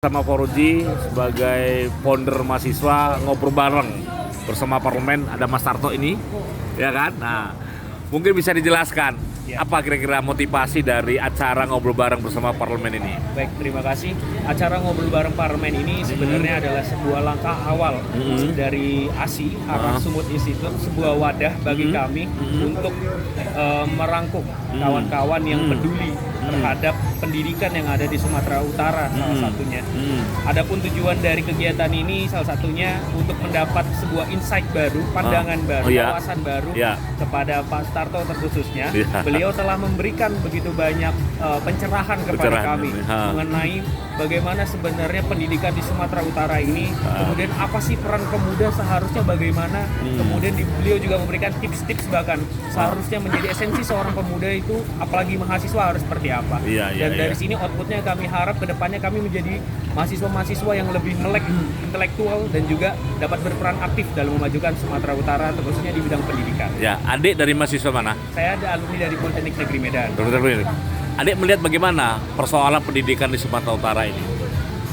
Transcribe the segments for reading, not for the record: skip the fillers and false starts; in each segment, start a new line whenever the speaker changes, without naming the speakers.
Sama Foroji sebagai founder mahasiswa ngobrol bareng bersama parlemen, ada Mas Tarto ini, ya kan? Nah, mungkin bisa dijelaskan apa kira-kira motivasi dari acara ngobrol bareng bersama parlemen ini?
Baik, terima kasih. Acara ngobrol bareng parlemen ini sebenarnya adalah sebuah langkah awal dari ASI, Arah Sumut Institute, sebuah wadah bagi kami untuk merangkum kawan-kawan yang peduli terhadap pendidikan yang ada di Sumatera Utara salah satunya. Adapun tujuan dari kegiatan ini salah satunya untuk mendapat sebuah insight baru, pandangan baru, wawasan baru kepada Pak Tarto terkhususnya. Beliau telah memberikan begitu banyak pencerahan kepada kami mengenai bagaimana sebenarnya pendidikan di Sumatera Utara ini, kemudian apa sih peran pemuda seharusnya bagaimana, kemudian beliau juga memberikan tips-tips bahkan seharusnya menjadi esensi seorang pemuda itu, apalagi mahasiswa harus seperti apa. Dan dari sini outputnya kami harap kedepannya kami menjadi mahasiswa-mahasiswa yang lebih melek intelektual dan juga dapat berperan aktif dalam memajukan Sumatera Utara, terkhususnya di bidang pendidikan.
Ya, adik dari mahasiswa mana?
Saya ada alumni dari Politeknik Negeri Medan.
Adik melihat bagaimana persoalan pendidikan di Sumatera Utara ini?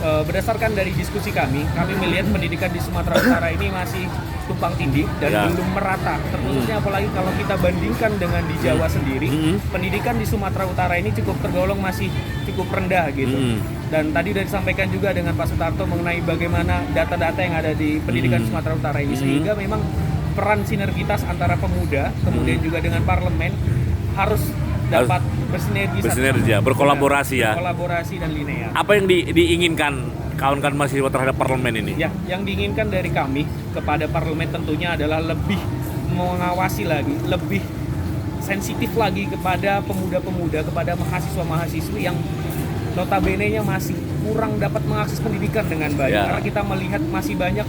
Berdasarkan dari diskusi kami melihat pendidikan di Sumatera Utara ini masih tumpang tindih dan belum merata, terkhususnya apalagi kalau kita bandingkan dengan di Jawa sendiri, pendidikan di Sumatera Utara ini tergolong masih cukup rendah gitu. Dan tadi sudah disampaikan juga dengan Pak Sutarto mengenai bagaimana data-data yang ada di pendidikan Sumatera Utara ini, sehingga memang peran sinergitas antara pemuda kemudian juga dengan parlemen harus dapat bersinergi,
berkolaborasi
berkolaborasi dan linear.
Apa yang diinginkan kawan-kawan mahasiswa terhadap parlemen ini?
Ya, yang diinginkan dari kami kepada parlemen tentunya adalah lebih mengawasi lagi, lebih sensitif lagi kepada pemuda-pemuda, kepada mahasiswa-mahasiswi yang notabene-nya masih kurang dapat mengakses pendidikan dengan baik. Karena kita melihat masih banyak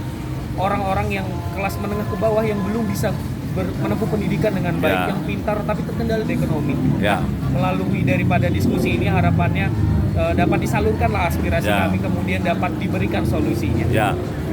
orang-orang yang kelas menengah ke bawah yang belum bisa menempuh pendidikan dengan baik, yang pintar tapi terkendala di ekonomi. Melalui daripada diskusi ini harapannya dapat disalurkanlah aspirasi kami, kemudian dapat diberikan solusinya.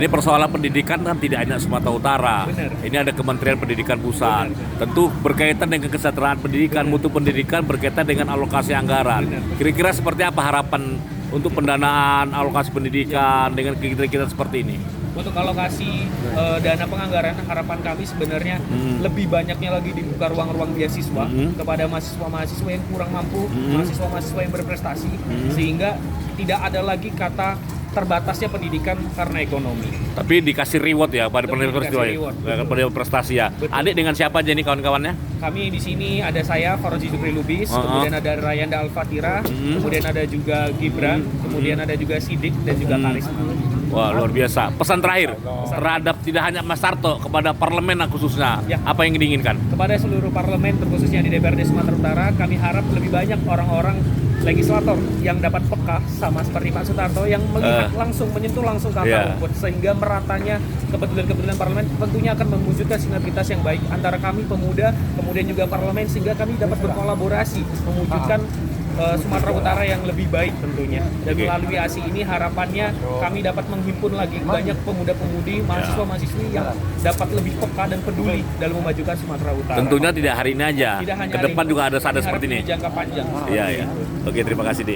Ini persoalan pendidikan kan tidak hanya Sumatera Utara. Ini ada Kementerian Pendidikan Pusat. Tentu berkaitan dengan kesejahteraan pendidikan, mutu pendidikan berkaitan dengan alokasi anggaran. Kira-kira seperti apa harapan untuk pendanaan alokasi pendidikan dengan kegiatan seperti ini?
Untuk alokasi dana penganggaran, harapan kami sebenarnya lebih banyaknya lagi dibuka ruang-ruang beasiswa kepada mahasiswa-mahasiswa yang kurang mampu, mahasiswa-mahasiswa yang berprestasi, sehingga tidak ada lagi kata terbatasnya pendidikan karena ekonomi.
Tapi dikasih reward ya pada penerima prestasi ya. Betul. Adik dengan siapa aja nih kawan-kawannya?
Kami di sini ada saya Foroji Zukri Lubis, kemudian ada Rayanda Alfatira, kemudian ada juga Gibran, kemudian ada juga Sidik dan juga Karisma.
Wah, luar biasa. Pesan terakhir terhadap tidak hanya Mas Tarto, kepada parlemen khususnya, apa yang diinginkan?
Kepada seluruh parlemen, terkhususnya di DPRD Sumatera Utara, kami harap lebih banyak orang-orang legislator yang dapat peka sama seperti Pak Sutarto yang melihat langsung, menyentuh langsung ke akar rumput, sehingga meratanya kepedulian parlemen tentunya akan mewujudkan sinergitas yang baik antara kami pemuda, kemudian juga parlemen, sehingga kami dapat berkolaborasi mewujudkan Sumatera Utara yang lebih baik tentunya. Dan melalui ASI ini harapannya kami dapat menghimpun lagi banyak pemuda-pemudi, mahasiswa-mahasiswi yang dapat lebih peka dan peduli dalam memajukan Sumatera Utara.
Tentunya tidak hari ini aja, ke depan juga ada seperti ini.
Jangka panjang.
Oke, terima kasih, Dik.